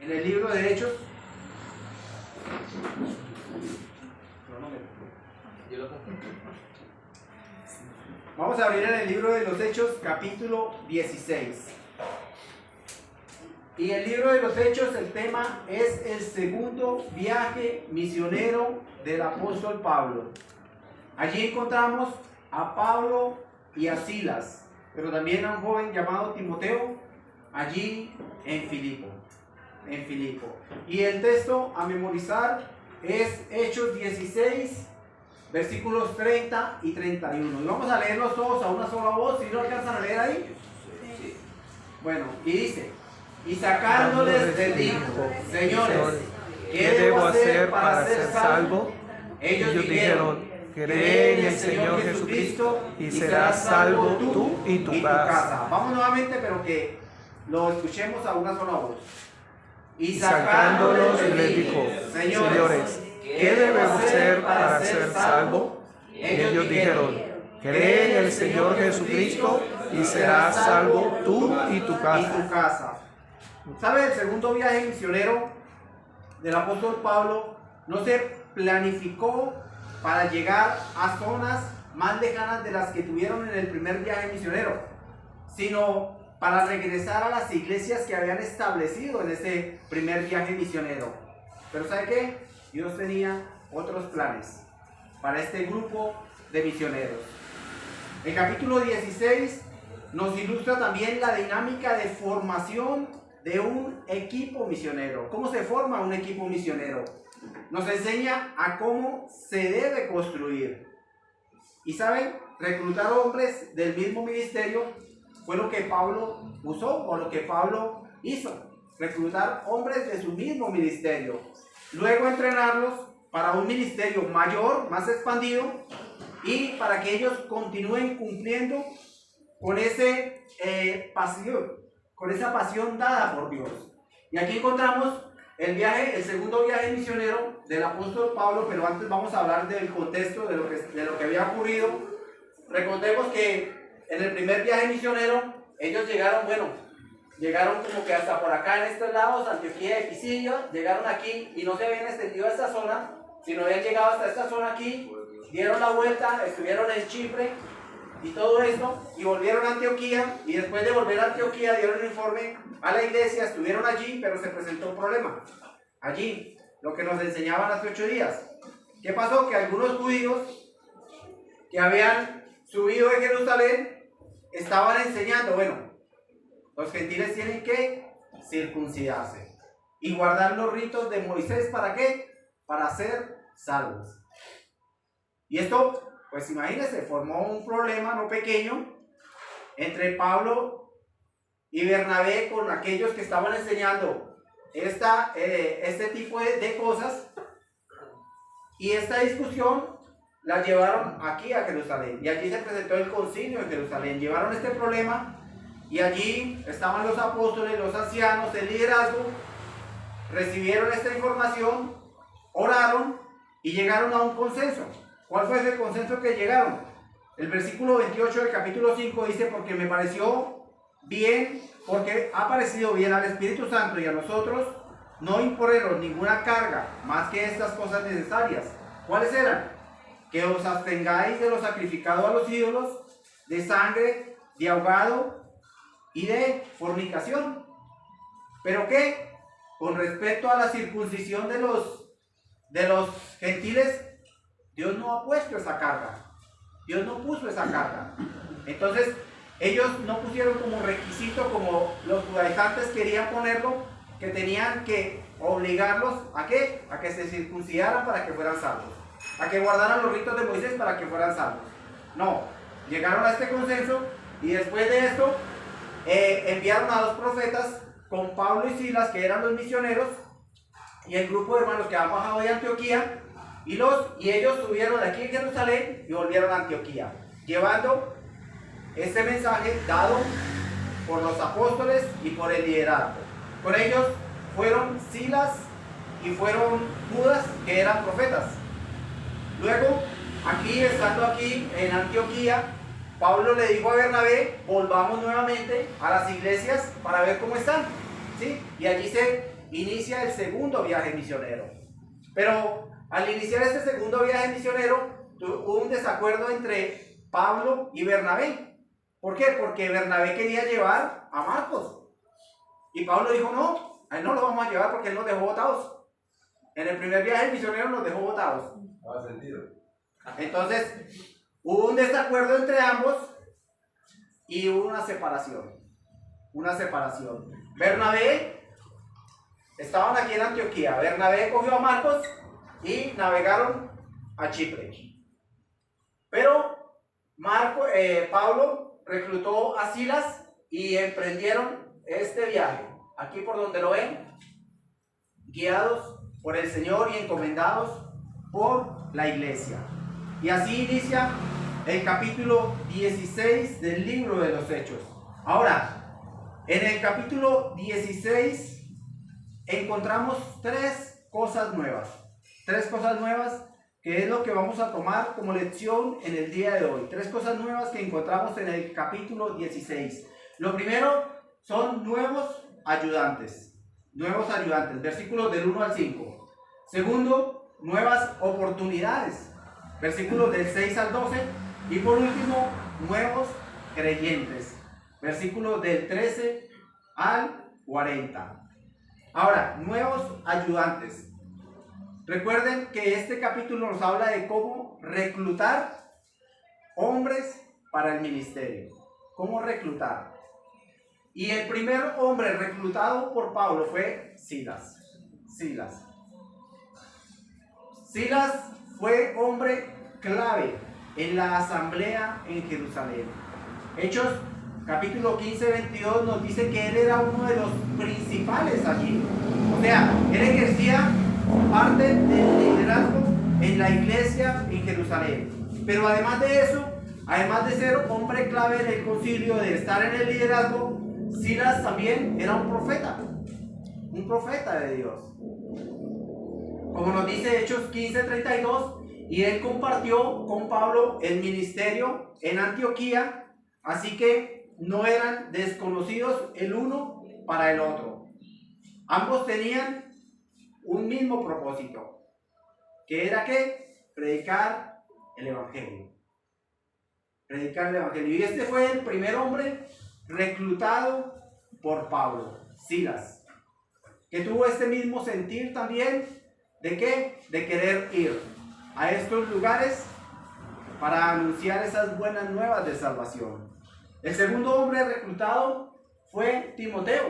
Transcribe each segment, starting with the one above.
en el libro de Hechos. Vamos a abrir en el libro de los Hechos, capítulo 16. Y el libro de los Hechos, el tema es el segundo viaje misionero del apóstol Pablo. Allí encontramos a Pablo y a Silas, pero también a un joven llamado Timoteo, allí en Filipo. Y el texto a memorizar es Hechos 16, versículos 30 y 31. Y vamos a leerlos todos a una sola voz. ¿Si no alcanzan a leer ahí? Sí. Bueno, y dice: y sacándoles les dijo: señores, ¿qué debo hacer para ser salvo? Ellos dijeron: cree en el Señor Jesucristo y serás salvo tú y tu casa. Vamos nuevamente, pero que lo escuchemos a una sola voz. Y sacándolos les dijo: señores, ¿qué debemos hacer para ser salvo? Ellos dijeron: cree en el Señor Jesucristo y serás salvo tú y tu casa. ¿Sabe? El segundo viaje misionero del apóstol Pablo no se planificó para llegar a zonas más lejanas de las que tuvieron en el primer viaje misionero, sino para regresar a las iglesias que habían establecido en ese primer viaje misionero. Pero ¿sabe qué? Dios tenía otros planes para este grupo de misioneros. El capítulo 16 nos ilustra también la dinámica de formación de un equipo misionero. ¿Cómo se forma un equipo misionero? Nos enseña a cómo se debe construir. Y saben, reclutar hombres del mismo ministerio fue lo que Pablo usó, o lo que Pablo hizo. Reclutar hombres de su mismo ministerio. Luego entrenarlos para un ministerio mayor, más expandido, y para que ellos continúen cumpliendo con ese con esa pasión dada por Dios. Y aquí encontramos el segundo viaje misionero del apóstol Pablo, pero antes vamos a hablar del contexto de lo que había ocurrido. Recordemos que en el primer viaje misionero ellos llegaron como que hasta por acá en estos lados, Antioquía y Pisidia, llegaron aquí y no se habían extendido a esta zona, sino habían llegado hasta esta zona aquí, dieron la vuelta, estuvieron en Chipre y todo esto, y volvieron a Antioquía, y después de volver a Antioquía dieron un informe a la iglesia, estuvieron allí, pero se presentó un problema. Allí, lo que nos enseñaban hace 8 días. ¿Qué pasó? Que algunos judíos que habían subido de Jerusalén estaban enseñando, bueno, los gentiles tienen que circuncidarse y guardar los ritos de Moisés. ¿Para qué? Para ser salvos. Y esto, pues imagínense, formó un problema no pequeño entre Pablo y Bernabé con aquellos que estaban enseñando este tipo de cosas. Y esta discusión la llevaron aquí a Jerusalén. Y allí se presentó el concilio en Jerusalén. Llevaron este problema y allí estaban los apóstoles, los ancianos, el liderazgo. Recibieron esta información, oraron y llegaron a un consenso. ¿Cuál fue ese consenso que llegaron? El versículo 28 del capítulo 5 dice: porque me pareció bien, porque ha parecido bien al Espíritu Santo y a nosotros no imponeros ninguna carga más que estas cosas necesarias. ¿Cuáles eran? Que os abstengáis de lo sacrificado a los ídolos, de sangre, de ahogado y de fornicación. ¿Pero qué? Con respecto a la circuncisión de los gentiles, Dios no ha puesto esa carga. Dios no puso esa carga. Entonces, ellos no pusieron como requisito, como los judaizantes querían ponerlo, que tenían que obligarlos ¿a qué? A que se circuncidaran para que fueran salvos, a que guardaran los ritos de Moisés para que fueran salvos. No, llegaron a este consenso y después de esto enviaron a 2 profetas con Pablo y Silas, que eran los misioneros, y el grupo de hermanos que habían bajado de Antioquía, y ellos subieron de aquí en Jerusalén y volvieron a Antioquía, llevando este mensaje dado por los apóstoles y por el liderazgo. Con ellos fueron Silas y fueron Judas, que eran profetas. Luego, estando aquí en Antioquía, Pablo le dijo a Bernabé: volvamos nuevamente a las iglesias para ver cómo están, ¿sí? Y allí se inicia el segundo viaje misionero. Pero al iniciar este segundo viaje misionero, hubo un desacuerdo entre Pablo y Bernabé. ¿Por qué? Porque Bernabé quería llevar a Marcos. Y Pablo dijo, no, a él no lo vamos a llevar porque él nos dejó botados. En el primer viaje misionero nos dejó botados. No ha sentido. Entonces, hubo un desacuerdo entre ambos y hubo una separación. Una separación. Bernabé, estaban aquí en Antioquía. Bernabé cogió a Marcos y navegaron a Chipre. Pero Pablo reclutó a Silas y emprendieron este viaje. Aquí por donde lo ven, guiados por el Señor y encomendados por la iglesia. Y así inicia el capítulo 16 del libro de los Hechos. Ahora, en el capítulo 16 encontramos tres cosas nuevas. Tres cosas nuevas que es lo que vamos a tomar como lección en el día de hoy. Tres cosas nuevas que encontramos en el capítulo 16. Lo primero son nuevos ayudantes. Nuevos ayudantes, versículos del 1 al 5. Segundo, nuevas oportunidades, versículos del 6 al 12. Y por último, nuevos creyentes, versículos del 13 al 40. Ahora, nuevos ayudantes. Recuerden que este capítulo nos habla de cómo reclutar hombres para el ministerio. Cómo reclutar. Y el primer hombre reclutado por Pablo fue Silas. Silas fue hombre clave en la asamblea en Jerusalén. Hechos capítulo 15-22 nos dice que él era uno de los principales allí. O sea, él ejercía parte del liderazgo en la iglesia en Jerusalén. Pero además de eso, además de ser hombre clave en el concilio, de estar en el liderazgo, Silas también era un profeta de Dios. Como nos dice Hechos 15:32, y él compartió con Pablo el ministerio en Antioquía, así que no eran desconocidos el uno para el otro. Ambos tenían un mismo propósito, que era que predicar el evangelio. Predicar el evangelio. Y este fue el primer hombre reclutado por Pablo, Silas, que tuvo este mismo sentir también de qué, de querer ir a estos lugares para anunciar esas buenas nuevas de salvación. El segundo hombre reclutado fue Timoteo.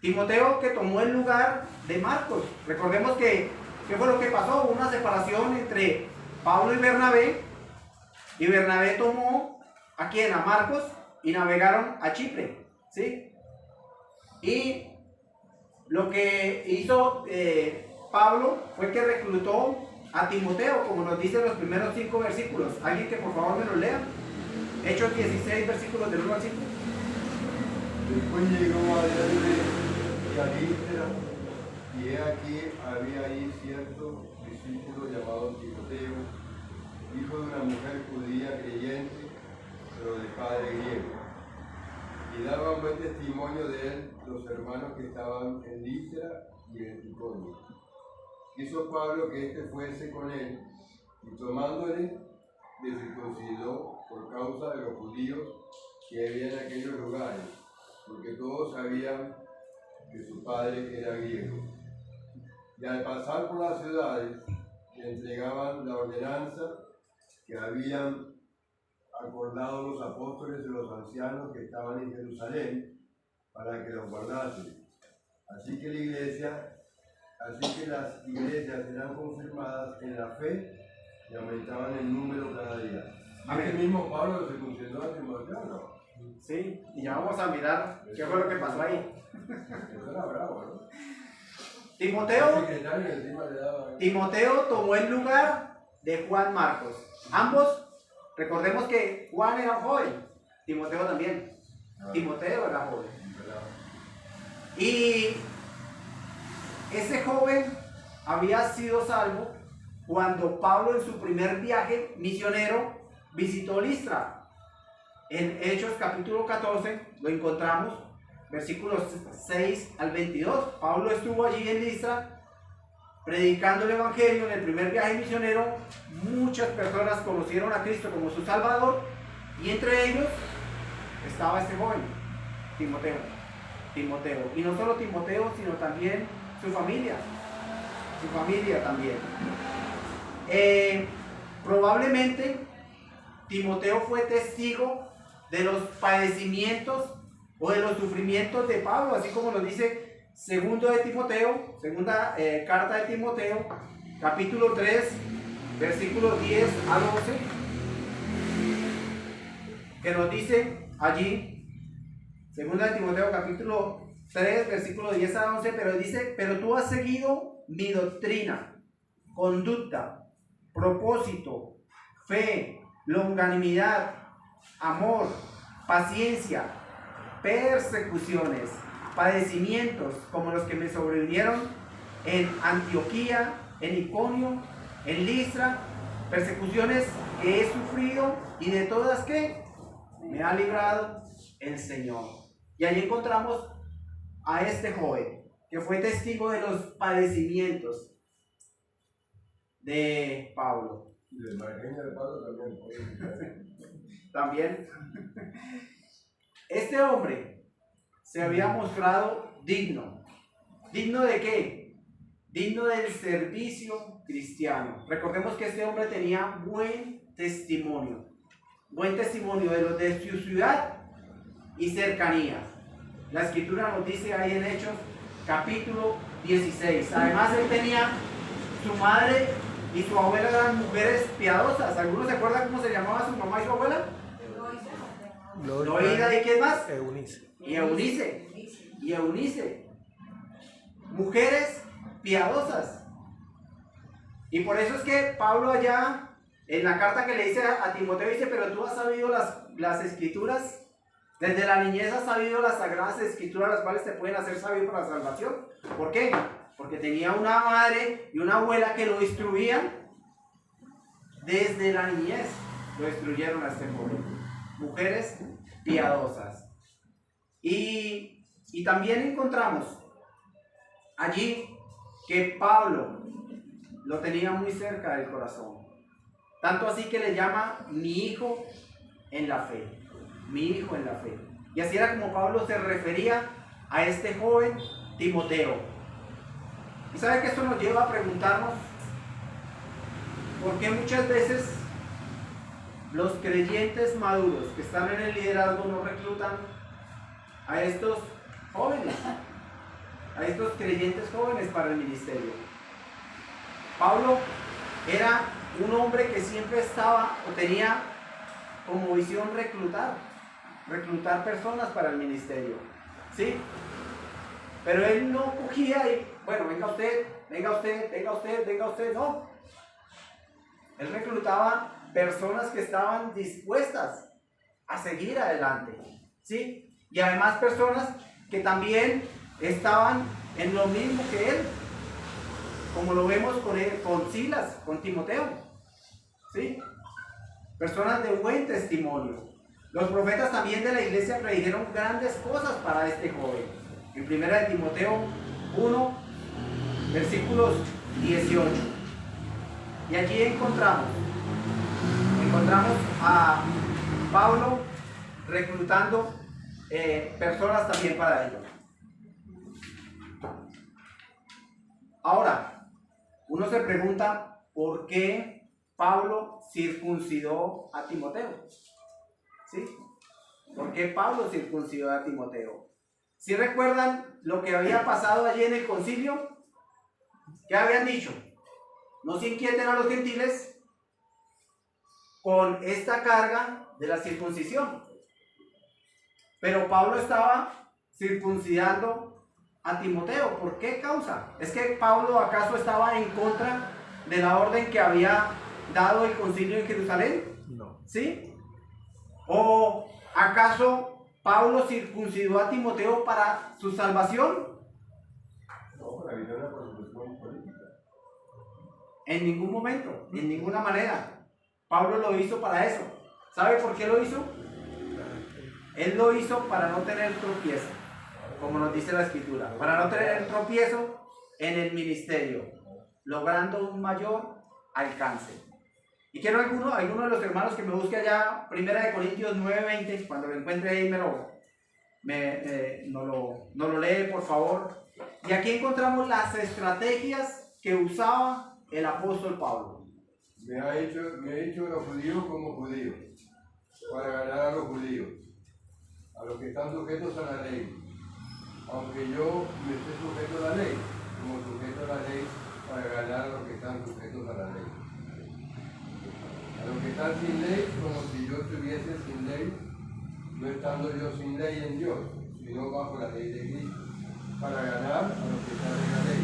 Timoteo, que tomó el lugar de Marcos. Recordemos que ¿qué fue lo que pasó? Hubo una separación entre Pablo y Bernabé tomó a quien, a Marcos, y navegaron a Chipre, ¿sí? Y lo que hizo Pablo fue que reclutó a Timoteo, como nos dicen los primeros 5 versículos. ¿Alguien que por favor me lo lea? Hechos 16, versículos del 1 al 5. Después llegó a Derbe y a Listra, y he aquí había ahí cierto discípulo llamado Timoteo, hijo de una mujer judía creyente, pero de padre griego. Y daban buen testimonio de él los hermanos que estaban en Listra y en Iconio. Quiso Pablo que éste fuese con él, y tomándole, le circuncidó por causa de los judíos que había en aquellos lugares, porque todos sabían que su padre era griego. Y al pasar por las ciudades, le entregaban la ordenanza que habían acordado los apóstoles y los ancianos que estaban en Jerusalén para que los guardasen. Así que las iglesias eran confirmadas en la fe y aumentaban el número cada día. ¿Este mismo Pablo se circuncidó a Timoteo, no? Sí, y ya vamos a mirar qué fue lo que pasó ahí. Eso era bravo, ¿no? Timoteo tomó el lugar de Juan Marcos. Ambos, recordemos que Juan era joven, Timoteo también. Timoteo era joven. Y ese joven había sido salvo cuando Pablo en su primer viaje misionero visitó Listra. En Hechos capítulo 14 lo encontramos, versículos 6 al 22. Pablo estuvo allí en Listra predicando el evangelio en el primer viaje misionero. Muchas personas conocieron a Cristo como su Salvador, y entre ellos estaba este joven, Timoteo. Y no solo Timoteo, sino también su familia también. Probablemente Timoteo fue testigo de los padecimientos o de los sufrimientos de Pablo, así como nos dice segunda carta de Timoteo, capítulo 3, versículos 10 al 11, que nos dice allí, segunda de Timoteo, capítulo 3, versículos 10 al 11, pero dice: pero tú has seguido mi doctrina, conducta, propósito, fe, longanimidad, amor, paciencia, persecuciones, padecimientos como los que me sobrevinieron en Antioquía, en Iconio, en Listra, persecuciones que he sufrido, y de todas que me ha librado el Señor. Y allí encontramos a este joven que fue testigo de los padecimientos de Pablo. Y de Evangelio de Pablo También. Este hombre se había mostrado digno. ¿Digno de qué? Digno del servicio cristiano. Recordemos que este hombre tenía buen testimonio de los de su ciudad y cercanías. La escritura nos dice ahí en Hechos capítulo 16. Además, él tenía su madre y su abuela, eran mujeres piadosas. ¿Algunos se acuerdan cómo se llamaba su mamá y su abuela? Loida, ¿y quién más? Eunice. Y Eunice. Mujeres piadosas. Y por eso es que Pablo allá, en la carta que le dice a Timoteo, dice: pero tú has sabido las escrituras. Desde la niñez has sabido las sagradas escrituras, las cuales te pueden hacer sabio para la salvación. ¿Por qué? Porque tenía una madre y una abuela que lo instruían desde la niñez. Lo instruyeron a este joven. Mujeres piadosas. Y también encontramos allí que Pablo lo tenía muy cerca del corazón. Tanto así que le llama mi hijo en la fe. Mi hijo en la fe. Y así era como Pablo se refería a este joven Timoteo. Y sabe que esto nos lleva a preguntarnos por qué muchas veces los creyentes maduros que están en el liderazgo no reclutan a estos jóvenes, a estos creyentes jóvenes para el ministerio. Pablo era un hombre que siempre estaba o tenía como visión reclutar personas para el ministerio, ¿sí? Pero él no cogía y, bueno, venga usted, no. Él reclutaba personas que estaban dispuestas a seguir adelante, ¿sí? Y además personas que también estaban en lo mismo que él, como lo vemos con Silas, con Timoteo, ¿sí? Personas de buen testimonio. Los profetas también de la iglesia predijeron grandes cosas para este joven. En 1 Timoteo 1, versículos 18. Y allí encontramos a Pablo reclutando personas también para ello. Ahora, uno se pregunta por qué Pablo circuncidó a Timoteo. ¿Sí? ¿Por qué Pablo circuncidó a Timoteo? ¿Sí recuerdan lo que había pasado allí en el concilio? ¿Qué habían dicho? No se inquieten a los gentiles con esta carga de la circuncisión. Pero Pablo estaba circuncidando a Timoteo. ¿Por qué causa? ¿Es que Pablo acaso estaba en contra de la orden que había dado el concilio en Jerusalén? No. ¿Sí? ¿O acaso Pablo circuncidó a Timoteo para su salvación? No, para evitar la persecución política. En ningún momento, en ninguna manera. Pablo lo hizo para eso. ¿Sabe por qué lo hizo? Él lo hizo para no tener tropiezo. como nos dice la Escritura, para no tener tropiezo en el ministerio, logrando un mayor alcance. Y quiero alguno de los hermanos que me busque allá, 1 Corintios 9:20, cuando lo encuentre ahí no lo lee, por favor. Y aquí encontramos las estrategias que usaba el apóstol Pablo. Me ha hecho los judíos como judíos, para ganar a los judíos, a los que están sujetos a la ley, aunque yo me esté sujeto a la ley, como sujeto a la ley, para ganar a los que están sujetos a la ley. A los que están sin ley, como si yo estuviese sin ley, no estando yo sin ley en Dios, sino bajo la ley de Cristo, para ganar a los que están en la ley.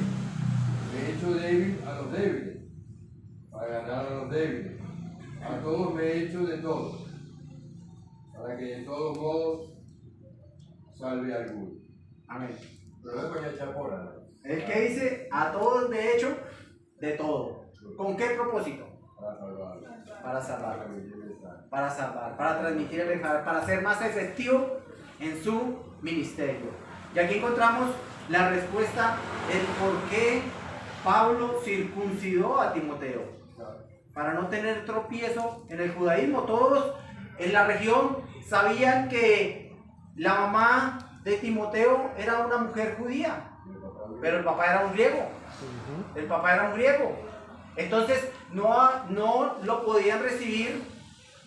Me he hecho débil a los débiles, para ganar a los débiles. A todos me he hecho de todos, para que de todos modos salve a alguno. Amén. Pero no es coña chapora, ¿no? El que dice, a todos de hecho, de todo. ¿Con qué propósito? Para salvar. Para salvar, para transmitir el mensaje, para ser más efectivo en su ministerio. Y aquí encontramos la respuesta del por qué Pablo circuncidó a Timoteo, para no tener tropiezo en el judaísmo. Todos en la región sabían que la mamá de Timoteo era una mujer judía, pero el papá era un griego. El papá era un griego. Entonces no lo podían recibir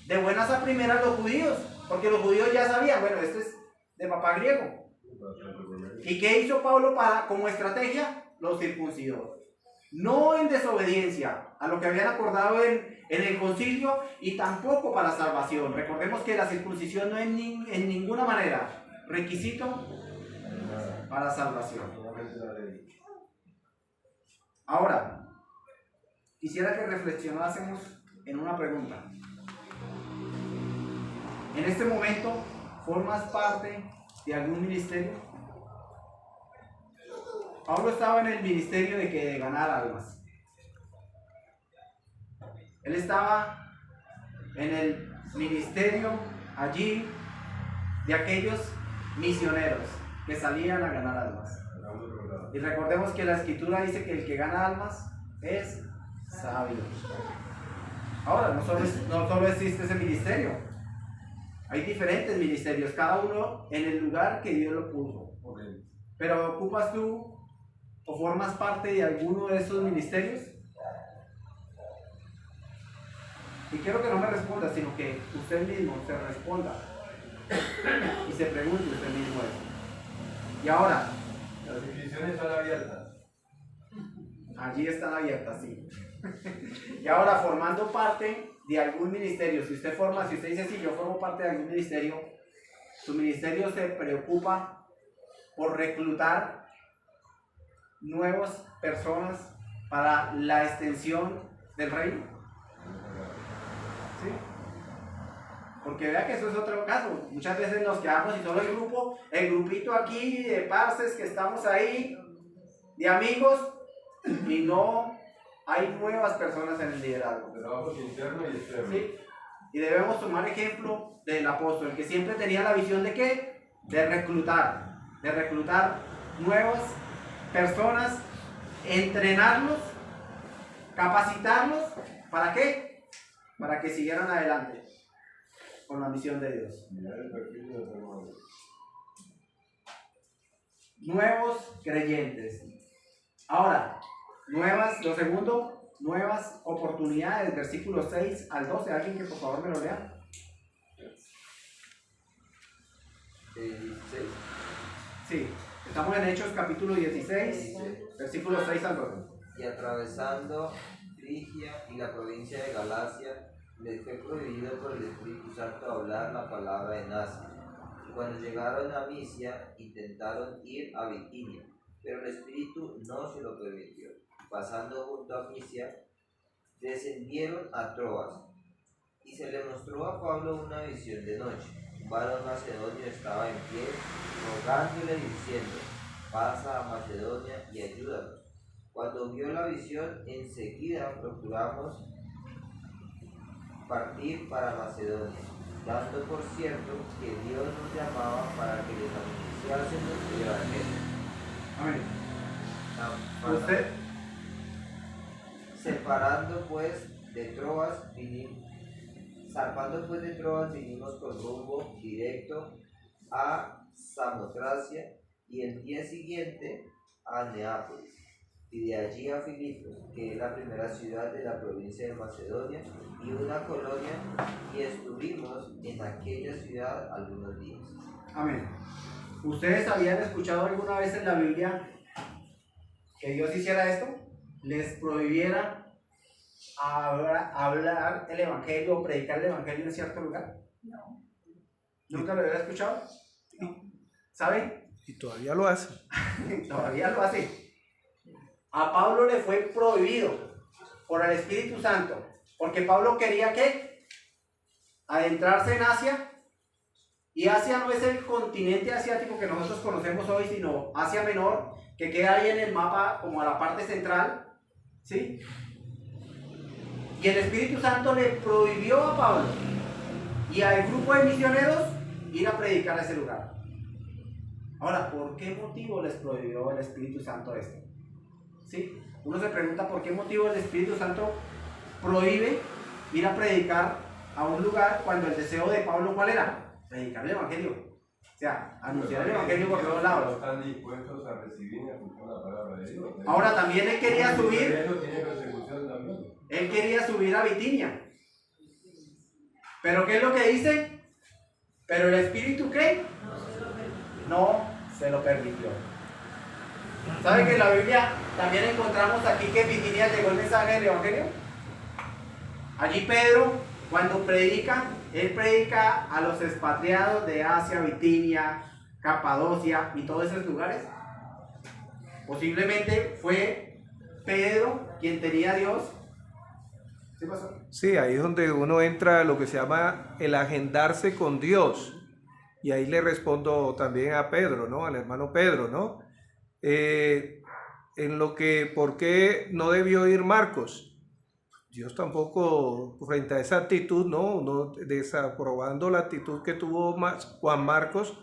de buenas a primeras los judíos, porque los judíos ya sabían, bueno, este es de papá griego. ¿Y qué hizo Pablo como estrategia? Los circuncidó. No en desobediencia a lo que habían acordado en el concilio, y tampoco para salvación. Recordemos que la circuncisión no es en ninguna manera requisito para salvación. Ahora, quisiera que reflexionásemos en una pregunta. ¿En este momento formas parte de algún ministerio? Pablo estaba en el ministerio de ganar almas. Él estaba en el ministerio allí de aquellos misioneros que salían a ganar almas. Y recordemos que la Escritura dice que el que gana almas es sabio. Ahora, no solo existe ese ministerio. Hay diferentes ministerios, cada uno en el lugar que Dios lo puso. Pero ¿ocupas tú o formas parte de alguno de esos ministerios? Y quiero que no me responda, sino que usted mismo se responda y se pregunte usted mismo eso. Y ahora, las inscripciones están abiertas. Allí están abiertas, sí. Y ahora, formando parte de algún ministerio, si usted dice, sí, yo formo parte de algún ministerio, su ministerio se preocupa por reclutar nuevas personas para la extensión del reino. ¿Sí? Porque vea que eso es otro caso. Muchas veces nos quedamos y solo el grupito aquí de parces que estamos ahí, de amigos, y no hay nuevas personas en el liderazgo. Trabajos internos y externos. ¿Sí? Y debemos tomar ejemplo del apóstol, que siempre tenía la visión de ¿qué? De reclutar nuevas personas, entrenarlos, capacitarlos, ¿para qué? Para que siguieran adelante con la misión de Dios. Nuevos creyentes. Ahora, lo segundo, nuevas oportunidades, versículos 6 al 12. ¿Alguien que por favor me lo lea? 16. Sí, estamos en Hechos capítulo 16, versículos 6 al 12. Y atravesando Frigia y la provincia de Galacia, les fue prohibido por el Espíritu Santo hablar la palabra en Asia. Y cuando llegaron a Misia, intentaron ir a Bitinia, pero el Espíritu no se lo permitió. Pasando junto a Misia, descendieron a Troas, y se le mostró a Pablo una visión de noche. Un varón macedonio estaba en pie, rogándole diciendo: pasa a Macedonia y ayúdanos. Cuando vio la visión, enseguida procuramos partir para Macedonia, dando por cierto que Dios nos llamaba para que les entusiasmo del Evangelio. Amén. Usted. Zarpando pues de Troas vinimos con rumbo directo a Samotracia y el día siguiente a Neápolis, y de allí a Filipos, que es la primera ciudad de la provincia de Macedonia y una colonia, y estuvimos en aquella ciudad algunos días. Amén. ¿Ustedes habían escuchado alguna vez en la Biblia que Dios hiciera esto? Les prohibiera hablar el Evangelio o predicar el Evangelio en cierto lugar. No. ¿Nunca lo había escuchado? No. ¿Saben? Y todavía lo hace. Todavía lo hace. A Pablo le fue prohibido por el Espíritu Santo, porque Pablo quería ¿qué? Adentrarse en Asia. Y Asia no es el continente asiático que nosotros conocemos hoy, sino Asia Menor, que queda ahí en el mapa como a la parte central, ¿sí? Y el Espíritu Santo le prohibió a Pablo y al grupo de misioneros ir a predicar a ese lugar. Ahora, ¿por qué motivo les prohibió el Espíritu Santo esto? ¿Sí? Uno se pregunta por qué motivo el Espíritu Santo prohíbe ir a predicar a un lugar cuando el deseo de Pablo, ¿cuál era? Predicar el Evangelio. O sea, anunciar el Evangelio por todos lados. No están dispuestos a recibir ni a escuchar la palabra de Dios. Ahora también él quería subir. Tiene persecución también. Él quería subir a Bitinia. ¿Pero qué es lo que dice? ¿Pero el Espíritu qué? No se lo permitió. ¿Sabe que en la Biblia también encontramos aquí que en Bitinia llegó el mensaje del Evangelio? Allí Pedro, cuando predica, él predica a los expatriados de Asia, Bitinia, Capadocia y todos esos lugares. Posiblemente fue Pedro quien tenía a Dios. ¿Qué pasó? Sí, ahí es donde uno entra a lo que se llama el agendarse con Dios. Y ahí le respondo también a Pedro, ¿no? Al hermano Pedro, ¿no? En lo que, ¿por qué no debió ir Marcos? Dios tampoco, frente a esa actitud, no desaprobando la actitud que tuvo Juan Marcos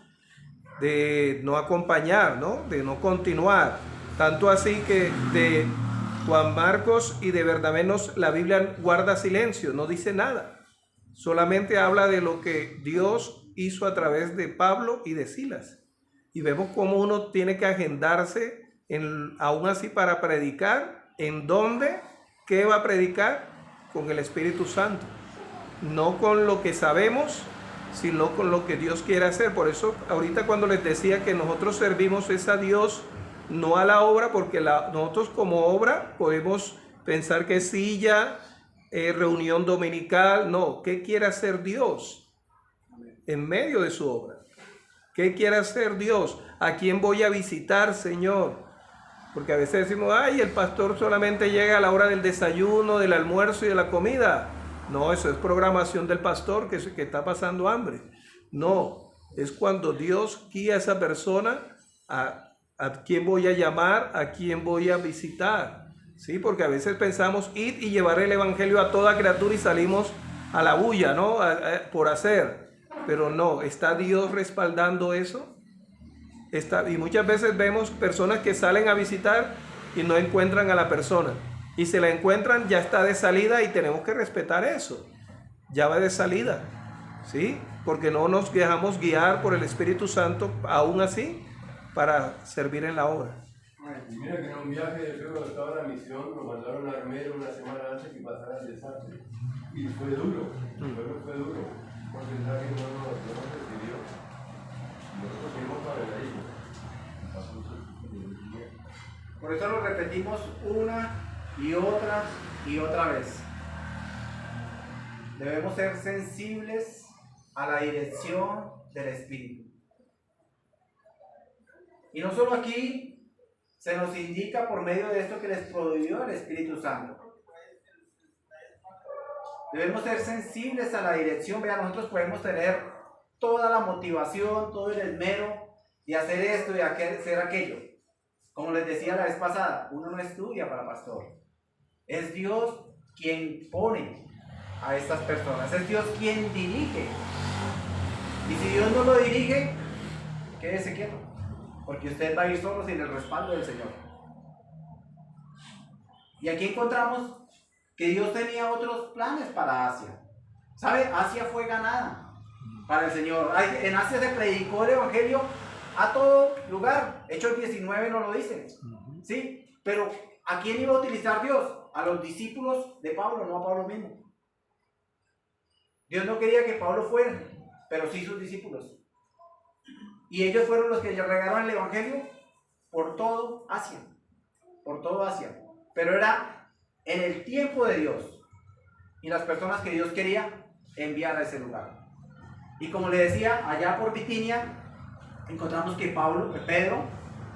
de no acompañar, ¿no? De no continuar. Tanto así que de Juan Marcos y de Bernabé la Biblia guarda silencio, no dice nada. Solamente habla de lo que Dios hizo a través de Pablo y de Silas. Y vemos cómo uno tiene que agendarse, aún así para predicar. ¿En dónde? ¿Qué va a predicar? Con el Espíritu Santo. No con lo que sabemos, sino con lo que Dios quiere hacer. Por eso ahorita cuando les decía que nosotros servimos es a Dios, no a la obra, porque nosotros como obra podemos pensar que es silla, reunión dominical. No, ¿qué quiere hacer Dios en medio de su obra? ¿Qué quiere hacer Dios? ¿A quién voy a visitar, Señor? Porque a veces decimos, ay, el pastor solamente llega a la hora del desayuno, del almuerzo y de la comida. No, eso es programación del pastor que está pasando hambre. No, es cuando Dios guía a esa persona a quién voy a llamar, a quién voy a visitar. Sí, porque a veces pensamos ir y llevar el evangelio a toda criatura y salimos a la bulla, ¿no? Por hacer. Pero no, ¿está Dios respaldando eso? Y muchas veces vemos personas que salen a visitar y no encuentran a la persona. Y si la encuentran, ya está de salida y tenemos que respetar eso. Ya va de salida, ¿sí? Porque no nos dejamos guiar por el Espíritu Santo, aún así, para servir en la obra. Y mira que en un viaje de Pedro estaba en la misión, lo mandaron a Armero una semana antes que pasara el desastre. Y fue duro, fue duro. Porque el mensaje no nos recibió. Nosotros fuimos para el ahí. Por eso lo repetimos una y otra vez. Debemos ser sensibles a la dirección del Espíritu. Y no solo aquí se nos indica por medio de esto que les prohibió el Espíritu Santo. Debemos ser sensibles a la dirección. Vean, nosotros podemos tener toda la motivación, todo el esmero de hacer esto y hacer aquello. Como les decía la vez pasada, uno no estudia para pastor. Es Dios quien pone a estas personas. Es Dios quien dirige. Y si Dios no lo dirige, quédese quieto. porque usted va a ir solo sin el respaldo del Señor. Y aquí encontramos que Dios tenía otros planes para Asia. ¿Sabe? Asia fue ganada para el Señor. En Asia se predicó el Evangelio a todo lugar. Hechos 19 nos lo dice. ¿Sí? Pero ¿a quién iba a utilizar Dios? A los discípulos de Pablo, no a Pablo mismo. Dios no quería que Pablo fuera, pero sí sus discípulos. Y ellos fueron los que regaron el Evangelio por todo Asia. Por todo Asia. Pero era en el tiempo de Dios y las personas que Dios quería enviar a ese lugar. Y como le decía, allá por Bitinia encontramos que Pedro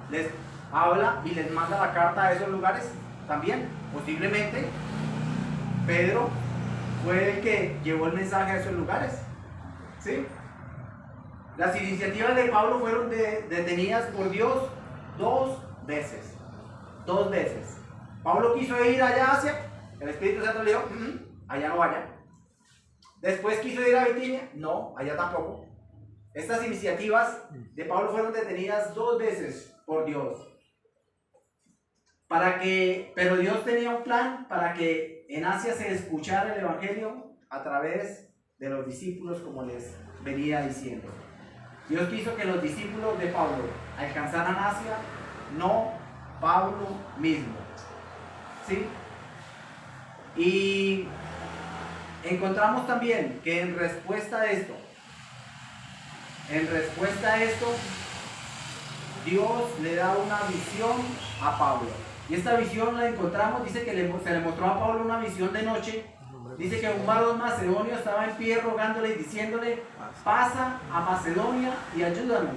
les habla y les manda la carta a esos lugares también. Posiblemente Pedro fue el que llevó el mensaje a esos lugares. ¿Sí? Las iniciativas de Pablo fueron detenidas por Dios 2 veces. 2 veces. Pablo quiso ir allá hacia, el Espíritu Santo le dijo, allá no vaya. Después quiso ir a Bitinia, no, allá tampoco. Estas iniciativas de Pablo fueron detenidas 2 veces por Dios. Pero Dios tenía un plan para que en Asia se escuchara el Evangelio a través de los discípulos, como les venía diciendo. Dios quiso que los discípulos de Pablo alcanzaran Asia, no Pablo mismo. ¿Sí? Y encontramos también que en respuesta a esto, Dios le da una visión a Pablo. Y esta visión la encontramos, dice que se le mostró a Pablo una visión de noche. Dice que un varón macedonio estaba en pie rogándole y diciéndole, pasa a Macedonia y ayúdanos.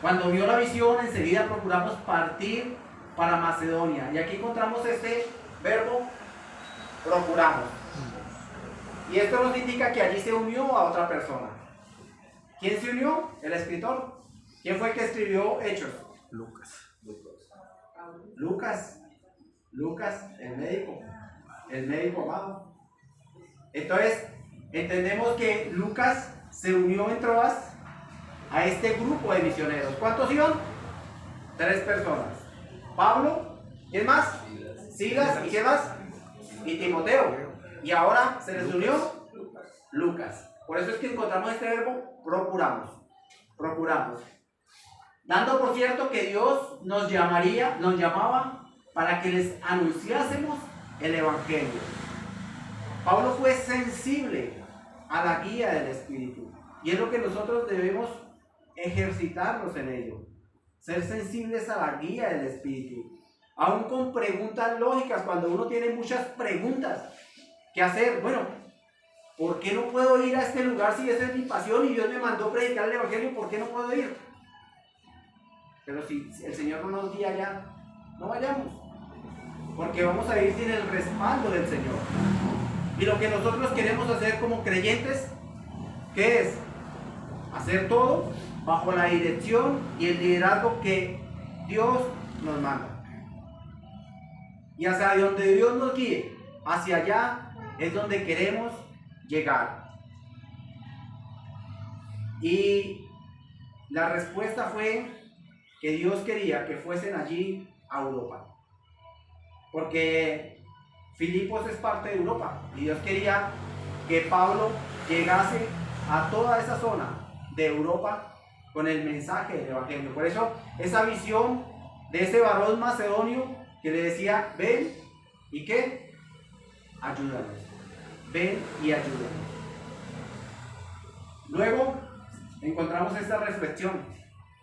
Cuando vio la visión, enseguida procuramos partir para Macedonia. Y aquí encontramos este verbo, procuramos. Y esto nos indica que allí se unió a otra persona. ¿Quién se unió? El escritor. ¿Quién fue el que escribió Hechos? Lucas, el médico amado. Entonces, entendemos que Lucas se unió en Troas a este grupo de misioneros. ¿Cuántos iban? 3 personas. Pablo, ¿quién más? Silas, ¿y qué más? Y Timoteo. Y ahora se les unió Lucas. Por eso es que encontramos este verbo, procuramos. Dando por cierto que Dios nos llamaba para que les anunciásemos el Evangelio. Pablo fue sensible a la guía del Espíritu. Y es lo que nosotros debemos ejercitarnos en ello. Ser sensibles a la guía del Espíritu. Aún con preguntas lógicas, cuando uno tiene muchas preguntas que hacer. Bueno, ¿por qué no puedo ir a este lugar si esa es mi pasión y Dios me mandó predicar el Evangelio? ¿Por qué no puedo ir? Pero si el Señor no nos guía allá, no vayamos. Porque vamos a ir sin el respaldo del Señor. Y lo que nosotros queremos hacer como creyentes, ¿qué es? Hacer todo bajo la dirección y el liderazgo que Dios nos manda. Y hacia donde Dios nos guíe, hacia allá es donde queremos llegar. Y la respuesta fue que Dios quería que fuesen allí a Europa. Porque Filipos es parte de Europa y Dios quería que Pablo llegase a toda esa zona de Europa con el mensaje del Evangelio. Por eso esa visión de ese varón macedonio que le decía, ven y ¿qué? Ayúdanos. Ven y ayúdanos. Luego encontramos esta reflexión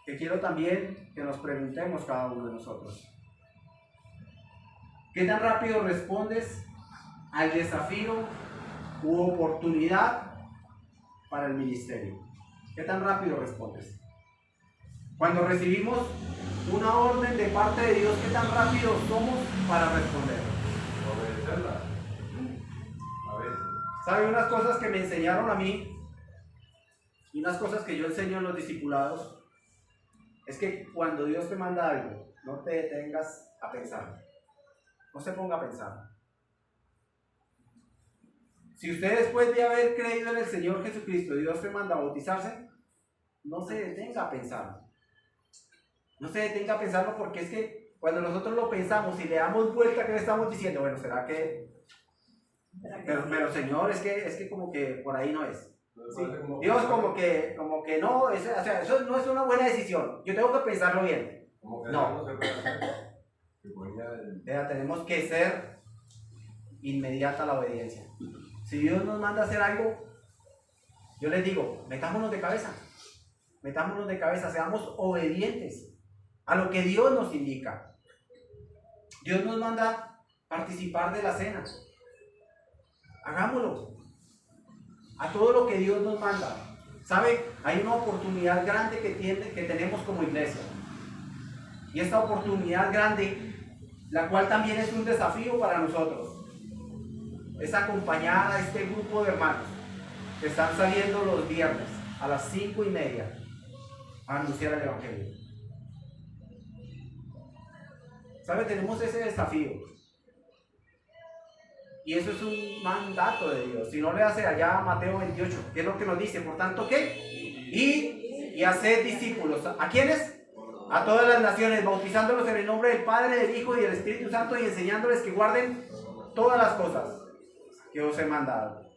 que quiero también que nos preguntemos cada uno de nosotros. ¿Qué tan rápido respondes al desafío u oportunidad para el ministerio? ¿Qué tan rápido respondes? Cuando recibimos una orden de parte de Dios, ¿qué tan rápido somos para responder? Obedecerla. A veces. ¿Sabe unas cosas que me enseñaron a mí y unas cosas que yo enseño en los discipulados? Es que cuando Dios te manda algo, no te detengas a pensar. No se ponga a pensar. Si usted después de haber creído en el Señor Jesucristo, Dios te manda a bautizarse, no se detenga a pensar. No se detenga a pensarlo, porque es que cuando nosotros lo pensamos y le damos vuelta, ¿qué le estamos diciendo? Bueno, ¿será que? Pero Señor, es que como que por ahí no es. Sí. Dios como que no, o sea, eso no es una buena decisión. Yo tengo que pensarlo bien. No. Tenemos que ser inmediata la obediencia. Si Dios nos manda a hacer algo, yo les digo, metámonos de cabeza, seamos obedientes a lo que Dios nos indica. Dios nos manda participar de la cena, hagámoslo, a todo lo que Dios nos manda. ¿Sabe? Hay una oportunidad grande que tenemos como iglesia, y esta oportunidad grande, la cual también es un desafío para nosotros, es acompañar a este grupo de hermanos que están saliendo los viernes a las 5:30 a anunciar el Evangelio. ¿Sabe? Tenemos ese desafío. Y eso es un mandato de Dios. Si no le hace allá Mateo 28, ¿qué es lo que nos dice? Por tanto, ¿qué? Id y haced discípulos. ¿A quiénes? A todas las naciones, bautizándolos en el nombre del Padre, del Hijo y del Espíritu Santo, y enseñándoles que guarden todas las cosas que os he mandado.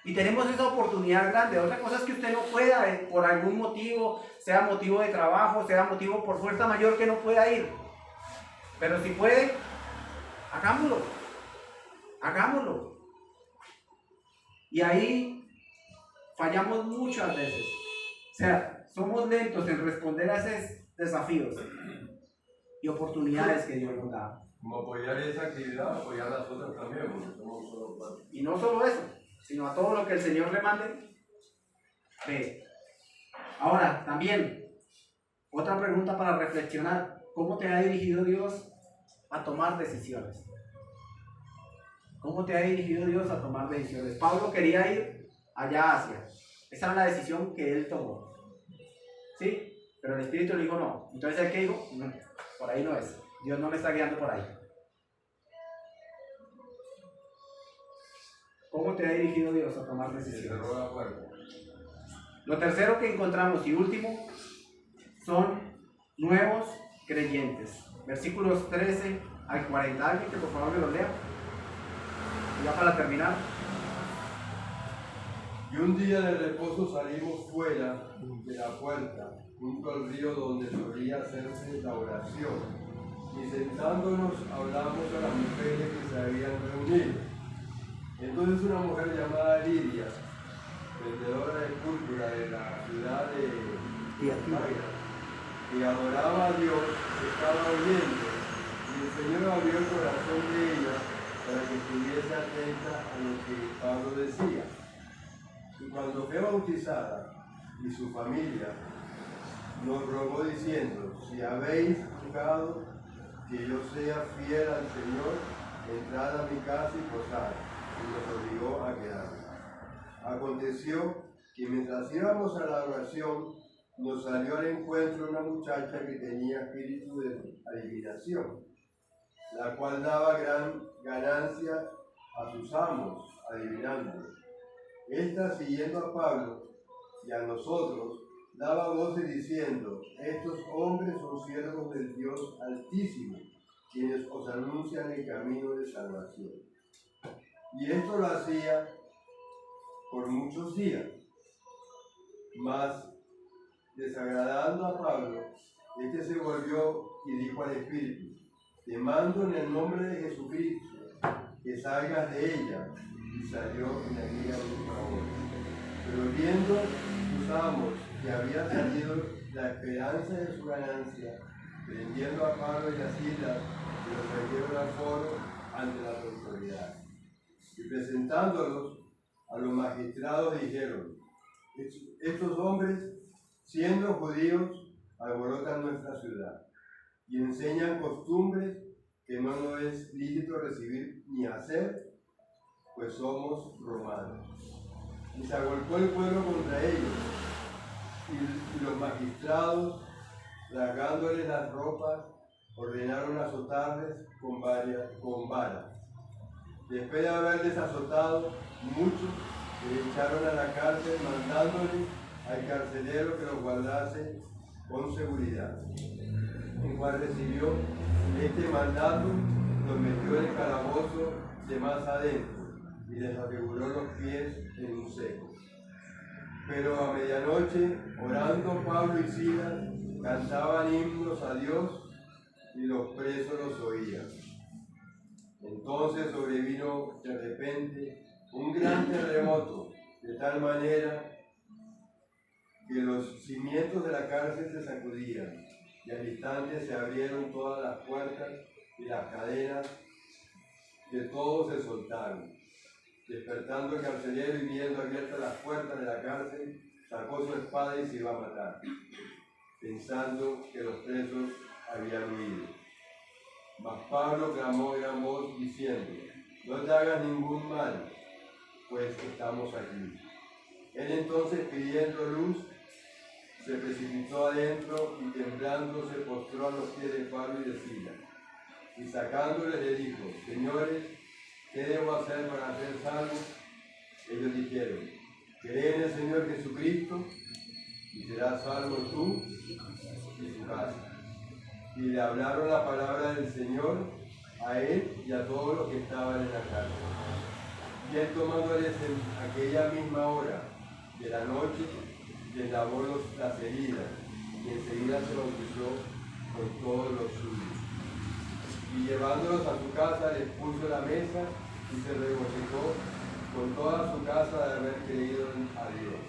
Y tenemos esa oportunidad grande. Otra cosa es que usted no pueda, por algún motivo, sea motivo de trabajo, sea motivo por fuerza mayor, que no pueda ir. Pero si puede, hagámoslo. Y ahí fallamos muchas veces. O sea, somos lentos en responder a esos desafíos y oportunidades que Dios nos da. Como apoyar esa actividad, apoyar las otras también, porque somos solo parte. Y no solo eso, sino a todo lo que el Señor le mande. Ve. Ahora, también, otra pregunta para reflexionar. ¿Cómo te ha dirigido Dios a tomar decisiones? ¿Cómo te ha dirigido Dios a tomar decisiones? Pablo quería ir allá a Asia. Esa era la decisión que él tomó. ¿Sí? Pero el Espíritu le dijo no. Entonces, ¿el qué dijo? No, por ahí no es. Dios no me está guiando por ahí. ¿Cómo te ha dirigido Dios a tomar decisiones? Lo tercero que encontramos y último son nuevos creyentes. Versículos 13 al 40. ¿Alguien que por favor me lo lea? Ya para terminar. Y un día de reposo salimos fuera de la puerta, junto al río donde solía hacerse la oración, y sentándonos hablamos a las mujeres que se habían reunido. Entonces una mujer llamada Lidia, vendedora de púrpura de la ciudad de Tiatira, que adoraba a Dios, estaba oyendo, y el Señor abrió el corazón de ella para que estuviese atenta a lo que Pablo decía. Y cuando fue bautizada y su familia nos rogó diciendo: si habéis juzgado que yo sea fiel al Señor, entrad a mi casa y posad. Y nos obligó a quedarnos. Aconteció que mientras íbamos a la oración, nos salió al encuentro una muchacha que tenía espíritu de adivinación, la cual daba gran ganancia a sus amos, adivinando. Esta, siguiendo a Pablo y a nosotros, daba voces diciendo: estos hombres son siervos del Dios Altísimo, quienes os anuncian el camino de salvación. Y esto lo hacía por muchos días. Mas, desagradando a Pablo, este se volvió y dijo al Espíritu: te mando en el nombre de Jesucristo que salgas de ella. Y salió en aquella misma hora. Pero viendo sus amos que había salido la esperanza de su ganancia, prendiendo a Pablo y a Silas, los trajeron al foro ante las autoridades. Y presentándolos a los magistrados, dijeron: estos hombres, siendo judíos, alborotan nuestra ciudad y enseñan costumbres que no nos es lícito recibir ni hacer, pues somos romanos. Y se agolpó el pueblo contra ellos, y los magistrados, rasgándoles las ropas, ordenaron azotarles con varas. Después de haberles azotado mucho, se echaron a la cárcel, mandándoles al carcelero que los guardase con seguridad. en cual recibió este mandato, los metió en el calabozo de más adentro y les aseguró los pies en un seco. Pero a medianoche, orando Pablo y Silas, cantaban himnos a Dios y los presos los oían. Entonces sobrevino de repente un gran terremoto, de tal manera que los cimientos de la cárcel se sacudían, y al instante se abrieron todas las puertas y las cadenas de todos se soltaron. Despertando el carcelero y viendo abiertas las puertas de la cárcel, sacó su espada y se iba a matar, pensando que los presos habían huido. Mas Pablo clamó a gran voz diciendo: no te hagas ningún mal, pues estamos aquí. Él entonces, pidiendo luz, se precipitó adentro y temblando se postró a los pies de Pablo y de Silas. Y sacándoles le dijo: señores, ¿qué debo hacer para ser salvo? Ellos dijeron: cree en el Señor Jesucristo y serás salvo tú y tu casa. Y le hablaron la palabra del Señor a él y a todos los que estaban en la cárcel. Y él, tomándoles en aquella misma hora de la noche, les lavó las heridas y enseguida se bautizó con todos los suyos. Y llevándolos a su casa les puso la mesa y se regocijó con toda su casa de haber creído a Dios.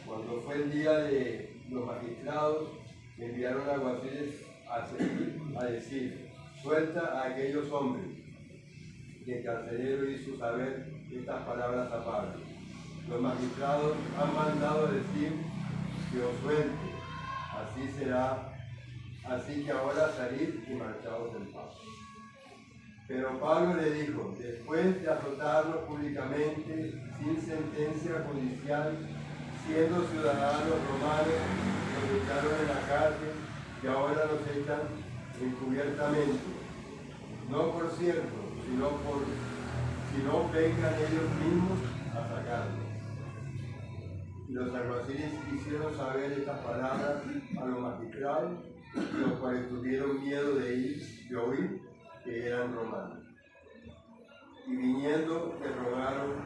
Cuando fue el día de los magistrados, enviaron alguaciles a decir: suelta a aquellos hombres. Y el carcelero hizo saber estas palabras a Pablo: los magistrados han mandado decir que os suelte, así será, así que ahora salid y marchaos en paz. Pero Pablo le dijo: después de azotarnos públicamente, sin sentencia judicial, siendo ciudadanos romanos, nos echaron en la cárcel y ahora nos echan encubiertamente. No por cierto, sino vengan ellos mismos a sacarnos. Y los alguaciles hicieron saber estas palabras a los magistrados, los cuales tuvieron miedo de oír que eran romanos. Y viniendo les rogaron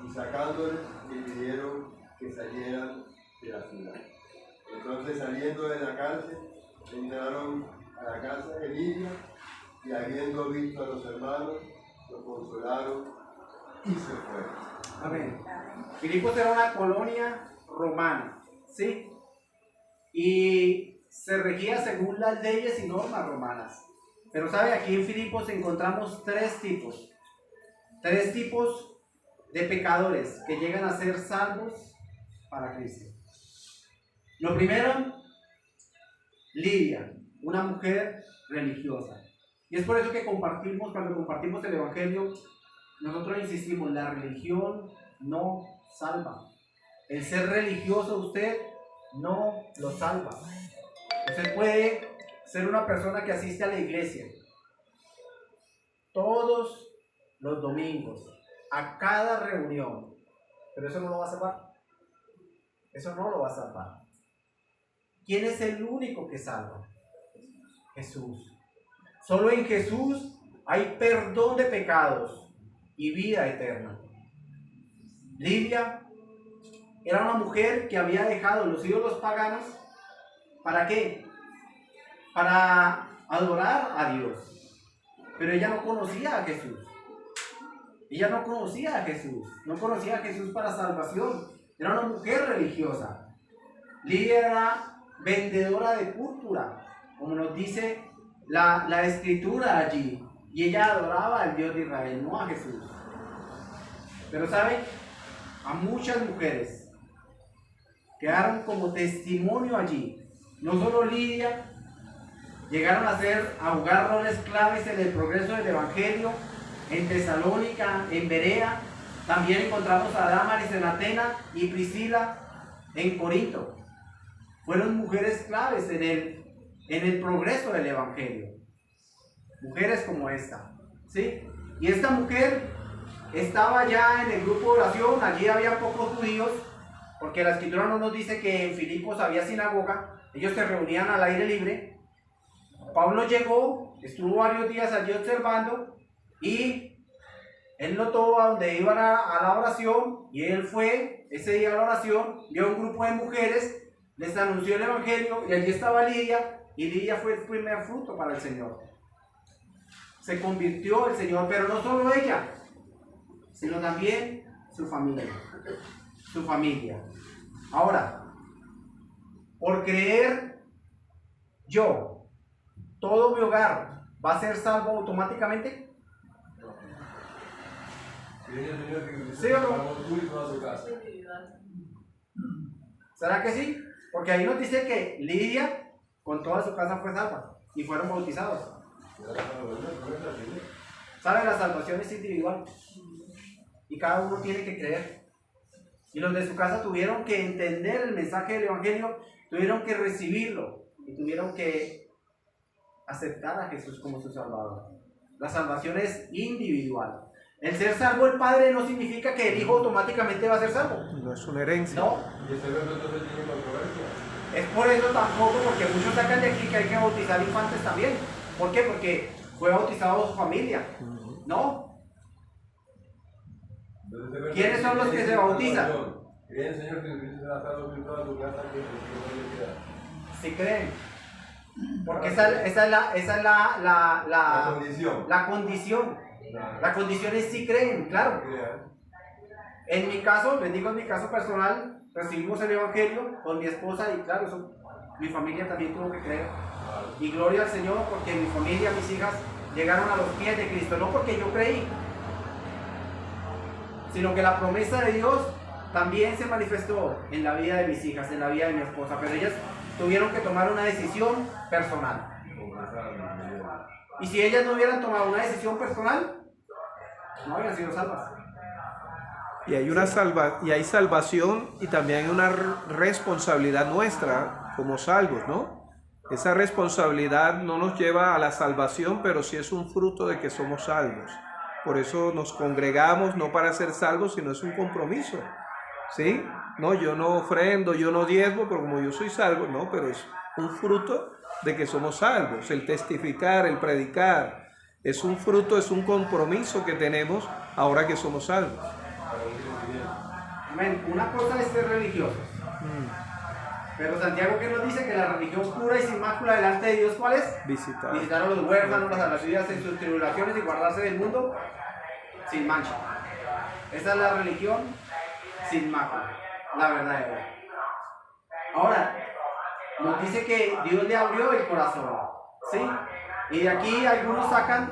y sacándoles les pidieron que salieran de la ciudad. Entonces, saliendo de la cárcel, entraron a la casa de Lidia y, habiendo visto a los hermanos, los consolaron y se fueron. Amén. Filipos era una colonia romana, ¿sí? Y se regía según las leyes y normas romanas. Pero sabe, aquí en Filipos encontramos tres tipos de pecadores que llegan a ser salvos para Cristo. Lo primero, Lidia, una mujer religiosa. Y es por eso que cuando compartimos el Evangelio, nosotros insistimos: la religión no salva. El ser religioso usted no lo salva. Usted puede ser una persona que asiste a la iglesia todos los domingos, a cada reunión, pero eso no lo va a salvar. Eso no lo va a salvar. ¿Quién es el único que salva? Jesús. Solo en Jesús hay perdón de pecados y vida eterna. Lidia era una mujer que había dejado los ídolos paganos. ¿Para qué? Para adorar a Dios. Pero ella no conocía a Jesús. Ella no conocía a Jesús. No conocía a Jesús para salvación. Era una mujer religiosa. Lidia era vendedora de púrpura, como nos dice la escritura allí. Y ella adoraba al Dios de Israel, no a Jesús. Pero ¿saben? A muchas mujeres quedaron como testimonio allí. No solo Lidia, llegaron a jugar roles claves en el progreso del Evangelio en Tesalónica, en Berea. También encontramos a Dámaris en Atenas y Priscila en Corinto. Fueron mujeres claves en el progreso del Evangelio. Mujeres como esta, ¿sí? Y esta mujer estaba ya en el grupo de oración. Allí había pocos judíos, porque la escritura no nos dice que en Filipos había sinagoga. Ellos se reunían al aire libre. Pablo llegó, estuvo varios días allí observando y él notó a donde iban a la oración y él fue ese día a la oración, vio un grupo de mujeres, les anunció el evangelio y allí estaba Lidia y Lidia fue el primer fruto para el Señor. Se convirtió el Señor, pero no solo ella, sino también su familia. Su familia. Ahora, por creer yo, todo mi hogar va a ser salvo automáticamente. ¿Sí o no? ¿Será que sí? Porque ahí nos dice que Lidia con toda su casa fue salva y fueron bautizados. ¿Sabe? La salvación es individual y cada uno tiene que creer. Y los de su casa tuvieron que entender el mensaje del evangelio, tuvieron que recibirlo y tuvieron que aceptar a Jesús como su salvador. La salvación es individual. El ser salvo el padre no significa que el hijo automáticamente va a ser salvo. No es una herencia. No. Y ese verbo entonces tiene controversia. Es por eso tampoco, porque muchos sacan de aquí que hay que bautizar infantes también. ¿Por qué? Porque fue bautizado su familia. ¿No? ¿Quiénes son los que se bautizan? Creen, Señor, que Cristo será salvo en toda tu casa, que Sí creen. Porque esa es la condición. La condición. La condición es si creen, claro. En mi caso, les digo en mi caso personal, recibimos el evangelio con mi esposa y claro, mi familia también tuvo que creer. Y gloria al Señor porque mi familia, mis hijas llegaron a los pies de Cristo, no porque yo creí, sino que la promesa de Dios también se manifestó en la vida de mis hijas, en la vida de mi esposa, pero ellas tuvieron que tomar una decisión personal. Y si ellas no hubieran tomado una decisión personal, no habrían sido salvas. Y hay salvación y también hay una responsabilidad nuestra como salvos, ¿no? Esa responsabilidad no nos lleva a la salvación, pero sí es un fruto de que somos salvos. Por eso nos congregamos no para ser salvos, sino es un compromiso, ¿sí? No, yo no ofrendo, yo no diezmo, pero como yo soy salvo, no, pero es un fruto de que somos salvos. El testificar, el predicar, es un fruto, es un compromiso que tenemos ahora que somos salvos. Amén. Una cosa es ser religiosos. Pero Santiago que nos dice que la religión pura y sin mácula delante de Dios, ¿cuál es? Visitar. Visitar a los huérfanos, a las viudas en sus tribulaciones y guardarse del mundo sin mancha. Esa es la religión sin mácula, la verdadera. Ahora, nos dice que Dios le abrió el corazón, ¿sí? Y de aquí algunos sacan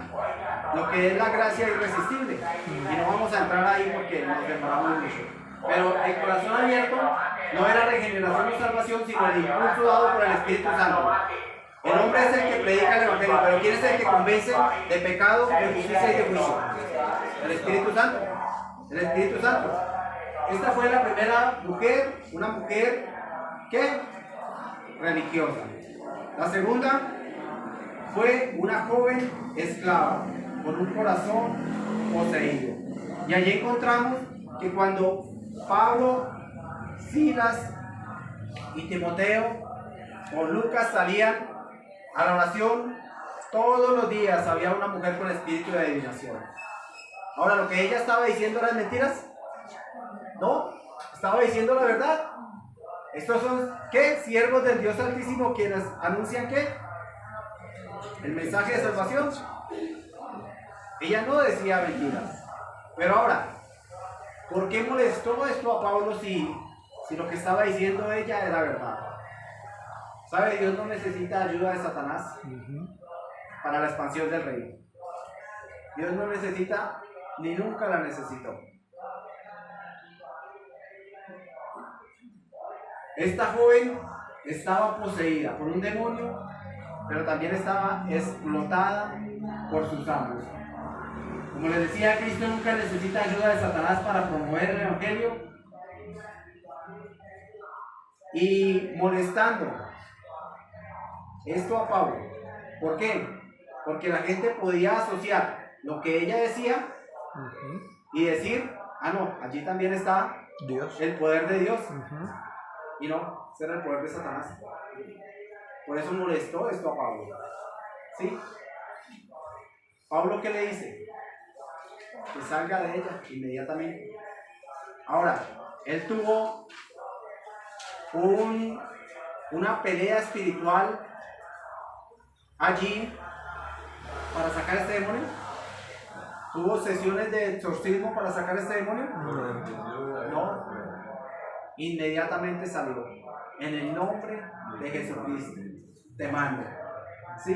lo que es la gracia irresistible. Y no vamos a entrar ahí porque nos demoramos mucho. Pero el corazón abierto no era regeneración o salvación, sino el impulso dado por el Espíritu Santo. El hombre es el que predica el Evangelio, pero ¿quién es el que convence de pecado, de justicia y de juicio? El Espíritu Santo. El Espíritu Santo. Esta fue la primera mujer, una mujer ¿qué? Religiosa. La segunda fue una joven esclava con un corazón poseído. Y allí encontramos que cuando Pablo, Silas y Timoteo o Lucas salían a la oración, todos los días había una mujer con espíritu de adivinación. Ahora, lo que ella estaba diciendo eran mentiras. No, estaba diciendo la verdad. Estos son, ¿qué? Siervos del Dios Altísimo, quienes anuncian ¿qué? El mensaje de salvación. Ella no decía mentiras. Pero ahora, ¿por qué molestó esto a Pablo si lo que estaba diciendo ella era verdad? ¿Sabe? Dios no necesita ayuda de Satanás para la expansión del reino. Dios no necesita, ni nunca la necesitó. Esta joven estaba poseída por un demonio, pero también estaba explotada por sus amos. Como les decía, Cristo nunca necesita ayuda de Satanás para promover el Evangelio. Y molestando esto a Pablo. ¿Por qué? Porque la gente podía asociar lo que ella decía y decir, ah no, allí también está Dios, el poder de Dios. Y no, será el poder de Satanás. Por eso molestó esto a Pablo. ¿Sí? Pablo, ¿qué le dice? Que salga de ella inmediatamente. Ahora, él tuvo una pelea espiritual allí para sacar este demonio. ¿Tuvo sesiones de exorcismo para sacar este demonio? No. Inmediatamente salió. En el nombre de Jesucristo te mando. ¿Sí?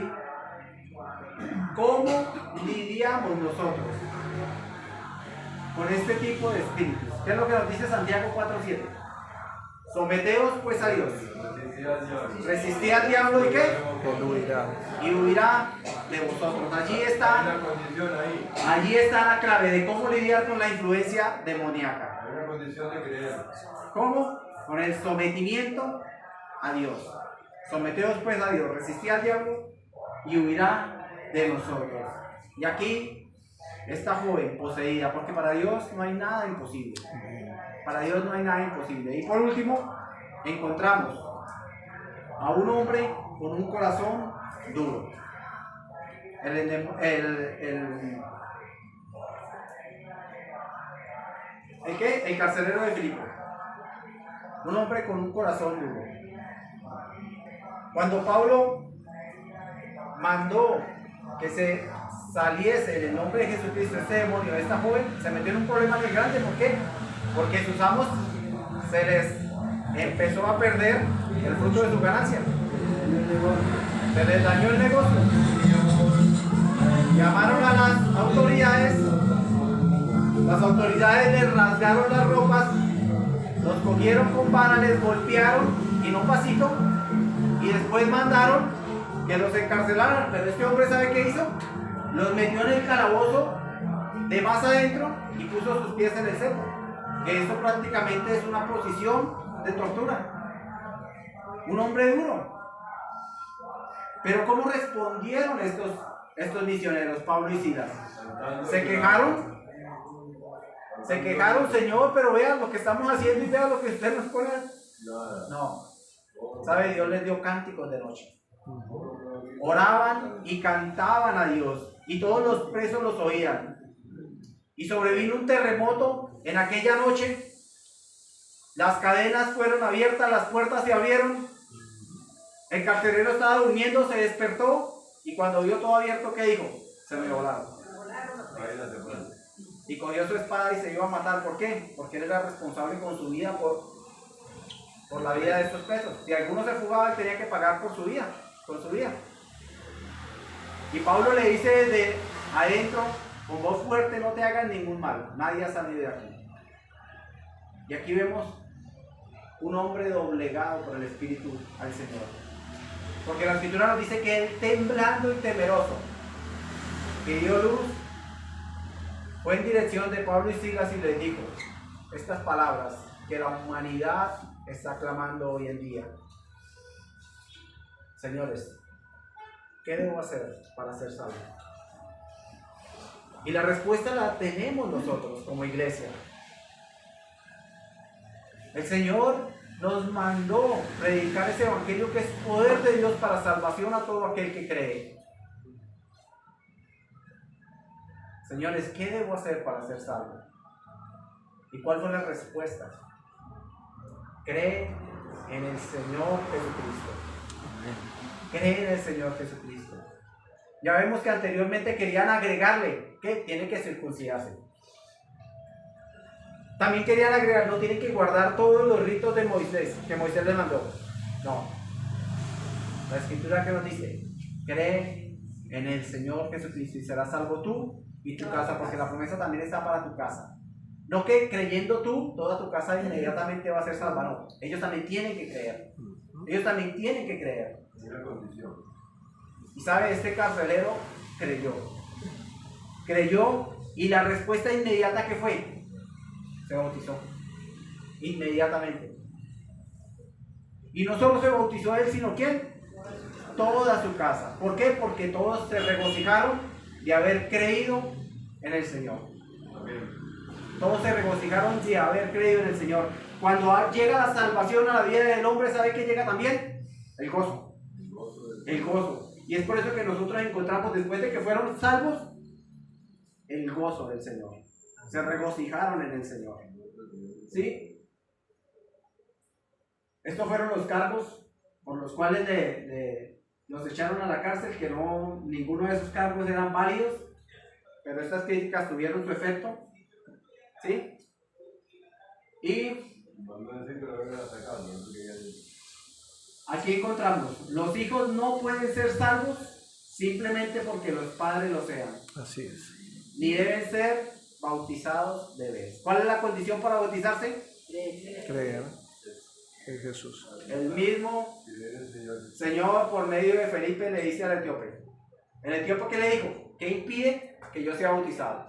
¿Cómo lidiamos nosotros con este tipo de espíritus? ¿Qué es lo que nos dice Santiago 4:7? Someteos pues a Dios. Resistid al diablo y ¿qué? Y huirá de vosotros. Allí está la clave de cómo lidiar con la influencia demoníaca. Hay una condición de creer. ¿Cómo? Con el sometimiento a Dios. Someteos pues a Dios, resistid al diablo y huirá de nosotros. Y aquí esta joven poseída, porque para Dios no hay nada imposible. Para Dios no hay nada imposible. Y por último, encontramos a un hombre con un corazón duro. ¿El qué? El carcelero de Filipo. Un hombre con un corazón duro. Cuando Pablo mandó que se saliese en el nombre de Jesucristo este demonio de esta joven, se metió en un problema muy grande. ¿Por qué? Porque sus amos se les empezó a perder el fruto de su ganancia. Se les dañó el negocio. Llamaron a las autoridades. Las autoridades les rasgaron las ropas, los cogieron con vara, les golpearon y no pasito, y después mandaron que los encarcelaran. Pero este hombre, ¿sabe qué hizo? Los metió en el calabozo de más adentro y puso sus pies en el cepo, que eso prácticamente es una posición de tortura. Un hombre duro. Pero ¿cómo respondieron estos misioneros, Pablo y Silas? Se quejaron, Señor, pero vean lo que estamos haciendo y vean lo que usted nos pone. No, ¿sabe? Dios les dio cánticos de noche. Oraban y cantaban a Dios y todos los presos los oían. Y sobrevino un terremoto en aquella noche. Las cadenas fueron abiertas, las puertas se abrieron. El carcelero estaba durmiendo, se despertó y cuando vio todo abierto, ¿qué dijo? Se me volaron. Y cogió su espada y se iba a matar. ¿Por qué? Porque él era responsable con su vida por la vida de estos presos. Si alguno se fugaba, él tenía que pagar por su vida. Y Pablo le dice desde adentro, con voz fuerte: no te hagan ningún mal, nadie ha salido de aquí. Y aquí vemos un hombre doblegado por el Espíritu al Señor. Porque la Escritura nos dice que él, temblando y temeroso, que dio luz, fue en dirección de Pablo y Silas y les dijo estas palabras que la humanidad está clamando hoy en día. Señores, ¿qué debo hacer para ser salvo? Y la respuesta la tenemos nosotros como iglesia. El Señor nos mandó predicar ese evangelio que es poder de Dios para salvación a todo aquel que cree. Señores, ¿qué debo hacer para ser salvo? ¿Y cuál fue la respuesta? Cree en el Señor Jesucristo. Cree en el Señor Jesucristo. Ya vemos que anteriormente querían agregarle que tiene que circuncidarse. También querían agregar, no tienen que guardar todos los ritos de Moisés, que Moisés les mandó. No. La Escritura que nos dice: cree en el Señor Jesucristo y serás salvo tú y tu casa, porque la promesa también está para tu casa. No que creyendo tú, toda tu casa inmediatamente va a ser salva, no. Ellos también tienen que creer. Ellos también tienen que creer. Y sabe, este carcelero creyó, y la respuesta inmediata que fue: se bautizó inmediatamente. Y no solo se bautizó él, sino ¿quién? Toda su casa. ¿Por qué? Porque todos se regocijaron de haber creído en el Señor. Todos se regocijaron de haber creído en el Señor. Cuando llega la salvación a la vida del hombre, ¿sabe qué llega también? El gozo. El gozo. Y es por eso que nosotros encontramos, después de que fueron salvos, el gozo del Señor. Se regocijaron en el Señor. ¿Sí? Estos fueron los cargos por los cuales los echaron a la cárcel, que no, ninguno de esos cargos eran válidos, pero estas críticas tuvieron su efecto. ¿Sí? Y aquí encontramos, los hijos no pueden ser salvos simplemente porque los padres lo sean. Así es. Ni deben ser bautizados de vez. ¿Cuál es la condición para bautizarse? Creer en Jesús. El mismo Señor, por medio de Felipe, le dice al etíope. El etíope, ¿qué le dijo? ¿Qué impide que yo sea bautizado?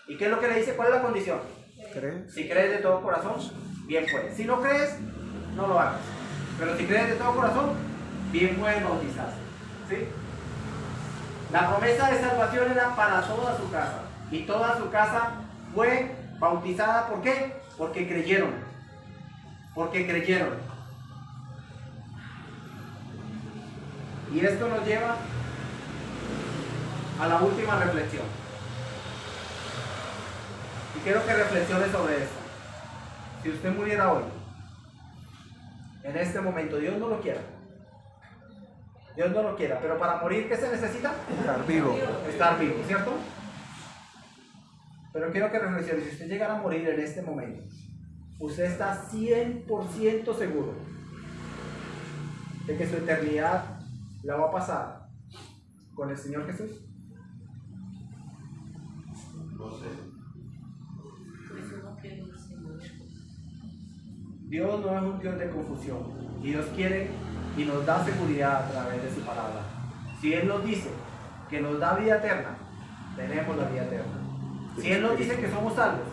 ¿Y qué es lo que le dice? ¿Cuál es la condición? ¿Crees? Si crees de todo corazón, bien puedes. Si no crees, no lo hagas. Pero si crees de todo corazón, bien puedes bautizarse. ¿Sí? La promesa de salvación era para toda su casa. Y toda su casa fue bautizada. ¿Por qué? Porque creyeron. Porque creyeron. Y esto nos lleva a la última reflexión. Y quiero que reflexione sobre esto. Si usted muriera hoy, en este momento, Dios no lo quiera. Dios no lo quiera, pero para morir, ¿qué se necesita? Estar vivo. Estar vivo, ¿cierto? Pero quiero que reflexione, si usted llegara a morir en este momento, usted está 100% seguro de que su eternidad la va a pasar con el Señor Jesús. No sé. Dios no es un Dios de confusión, y Dios quiere y nos da seguridad a través de su palabra. Si Él nos dice que nos da vida eterna, tenemos la vida eterna. Si Él nos dice que somos salvos,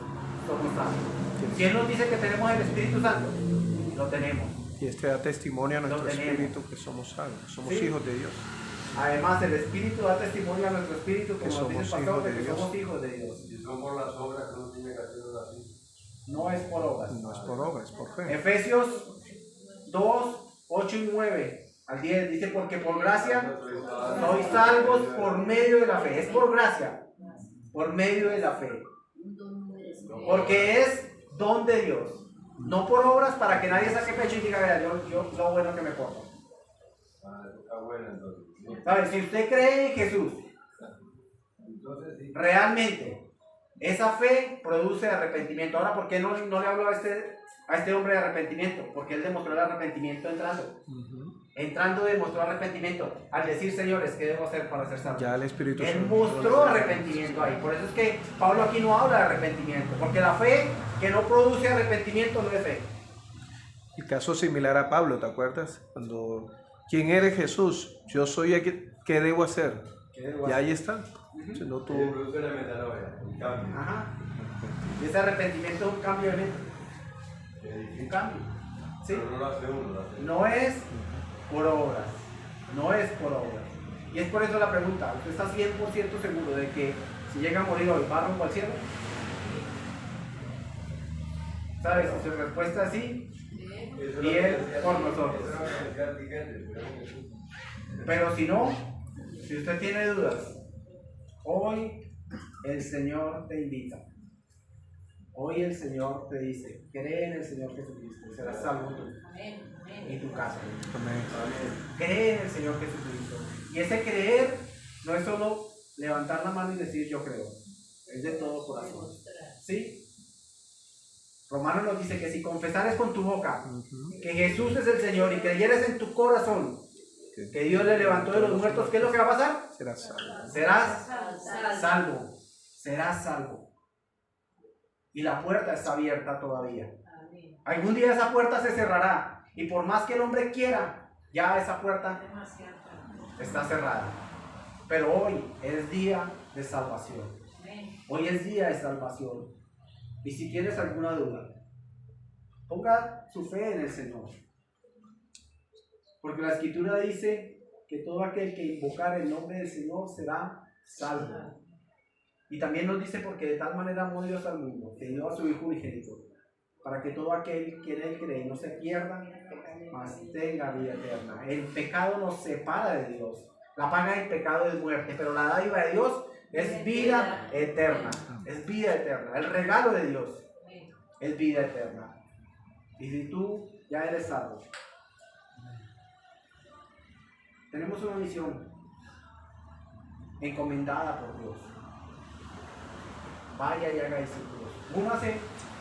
somos salvos. Si Él nos dice que tenemos el Espíritu Santo, lo tenemos. Y este da testimonio a nuestro Lo tenemos. espíritu que somos salvos, somos Sí. hijos de Dios. Además, el Espíritu da testimonio a nuestro espíritu, como Que nos dice el somos pastor, hijos de de que Dios. somos hijos de Dios. Si son por las obras, no tiene que hacerlo así. No es por obras. No es por obra, es por fe. Efesios 2, 8 y 9 al 10 dice, porque por gracia sois salvos por medio de la fe. Es por gracia, por medio de la fe. Porque es don de Dios. No por obras para que nadie saque pecho y diga, vea, yo lo bueno que me porto. Está buena entonces. ¿Sabe? Si usted cree en Jesús, Entonces sí. realmente esa fe produce arrepentimiento. Ahora, ¿por qué no le hablo a este hombre de arrepentimiento? Porque él demostró el arrepentimiento entrando. Entrando demostró arrepentimiento. Al decir, señores, ¿qué debo hacer para ser salvo? Ya el Espíritu Él Santo mostró arrepentimiento ahí. Por eso es que Pablo aquí no habla de arrepentimiento. Porque la fe que no produce arrepentimiento no es fe. El caso similar a Pablo, ¿te acuerdas? Cuando, ¿quién eres Jesús? Yo soy aquí, ¿qué debo hacer? ¿Qué debo Y hacer? ahí está. Si no Sí, tuvo... produce la metanoia, un cambio. Ajá. Y ese arrepentimiento es un cambio de mente. Es Un difícil. cambio. ¿Sí? Pero no lo hace uno, lo hace uno. No es por obras. No es por obras. Y es por eso la pregunta. ¿Usted está 100% seguro de que si llega a morir hoy va rumbo al cielo? ¿Sabes? Si su respuesta es sí, Eso y es lo que Él decía- por nosotros. eso es lo que decía Tiquete, pero Jesús. pero si no, si usted tiene dudas, hoy el Señor te invita. Hoy el Señor te dice, cree en el Señor Jesucristo y serás salvo tú y tu casa. Amén. Cree en el Señor Jesucristo. Y ese creer no es solo levantar la mano y decir yo creo, es de todo corazón. ¿Sí? Romanos nos dice que si confesares con tu boca que Jesús es el Señor y creyeres en tu corazón que Dios le levantó de los muertos, ¿qué es lo que va a pasar? Será salvo. Serás salvo. Serás salvo. Y la puerta está abierta todavía. Algún día esa puerta se cerrará. Y por más que el hombre quiera, ya esa puerta está cerrada. Pero hoy es día de salvación. Hoy es día de salvación. Y si tienes alguna duda, ponga su fe en el Señor. Porque la Escritura dice que todo aquel que invocar el nombre del Señor será salvo. Y también nos dice, porque de tal manera amó Dios al mundo, que dio a su Hijo unigénito, para que todo aquel que en Él cree no se pierda, mas tenga vida eterna. El pecado nos separa de Dios. La paga del pecado es muerte, pero la dádiva de Dios es vida eterna. Es vida eterna. El regalo de Dios es vida eterna. Y si tú ya eres salvo, tenemos una misión encomendada por Dios. Vaya y haga discípulos. Únase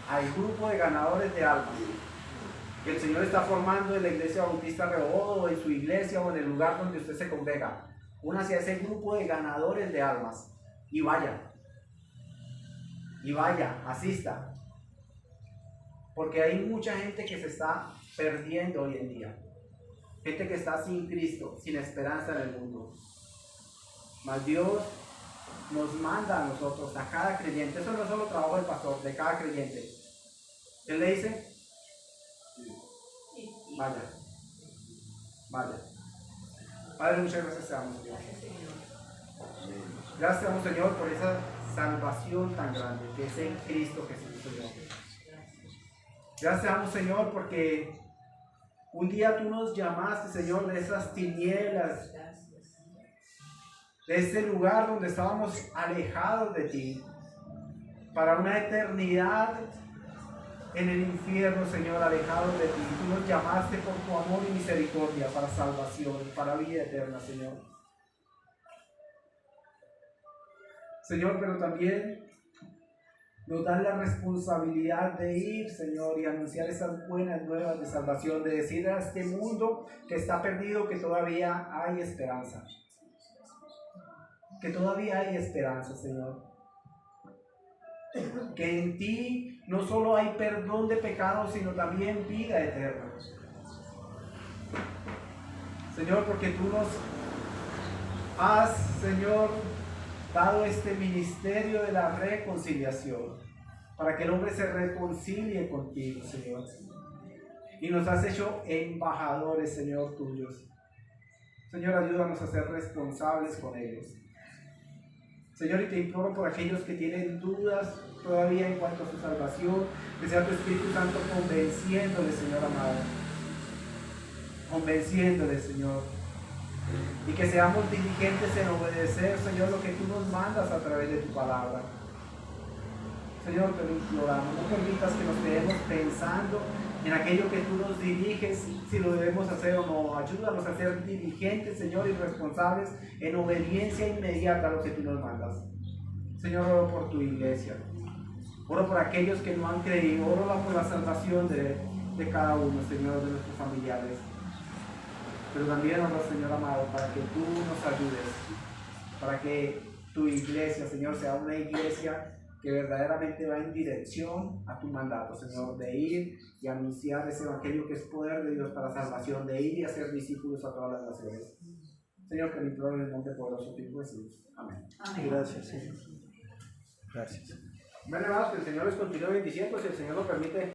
al grupo de ganadores de almas que el Señor está formando en la iglesia Bautista Rehoboth, o en su iglesia, o en el lugar donde usted se congrega. Únase a ese grupo de ganadores de almas y vaya, asista, porque hay mucha gente que se está perdiendo hoy en día, gente que está sin Cristo, sin esperanza en el mundo. Mas Dios nos manda a nosotros, a cada creyente. Eso no es solo trabajo del pastor, de cada creyente. Él le dice: vaya. Padre, muchas gracias te damos, Dios. Gracias te damos, Señor, por esa salvación tan grande que es en Cristo Jesús, Señor. Gracias te damos, Señor, porque un día tú nos llamaste, Señor, de esas tinieblas, de ese lugar donde estábamos alejados de ti, para una eternidad en el infierno, Señor, alejados de ti. Tú nos llamaste por tu amor y misericordia para salvación, para vida eterna, Señor. Señor, pero también nos dan la responsabilidad de ir, Señor, y anunciar esas buenas nuevas de salvación, de decir a este mundo que está perdido que todavía hay esperanza. Que todavía hay esperanza, Señor. Que en ti no solo hay perdón de pecados, sino también vida eterna. Señor, porque tú nos has, Señor, dado este ministerio de la reconciliación, para que el hombre se reconcilie contigo, Señor. Y nos has hecho embajadores, Señor, tuyos. Señor, ayúdanos a ser responsables con ellos. Señor, y te imploro por aquellos que tienen dudas todavía en cuanto a su salvación, que sea tu Espíritu Santo convenciéndoles, Señor amado. Convenciéndoles, Señor. Y que seamos diligentes en obedecer, Señor, lo que tú nos mandas a través de tu palabra. Señor, te lo imploramos. No permitas que nos quedemos pensando en aquello que tú nos diriges, si lo debemos hacer o no. Ayúdanos a ser diligentes, Señor, y responsables en obediencia inmediata a lo que tú nos mandas. Señor, oro por tu iglesia. Oro por aquellos que no han creído. Oro por la salvación de cada uno, Señor, de nuestros familiares. Pero también oro, Señor amado, para que tú nos ayudes, para que tu iglesia, Señor, sea una iglesia que verdaderamente va en dirección a tu mandato, Señor, de ir y anunciar ese evangelio que es poder de Dios para salvación, de ir y hacer discípulos a todas las naciones. Señor, que me imploro en el nombre poderoso de Jesús. Amén. Amén. Gracias, Señor. Gracias. Bueno, hermanos, que el Señor les continúe bendiciendo, si el Señor lo permite.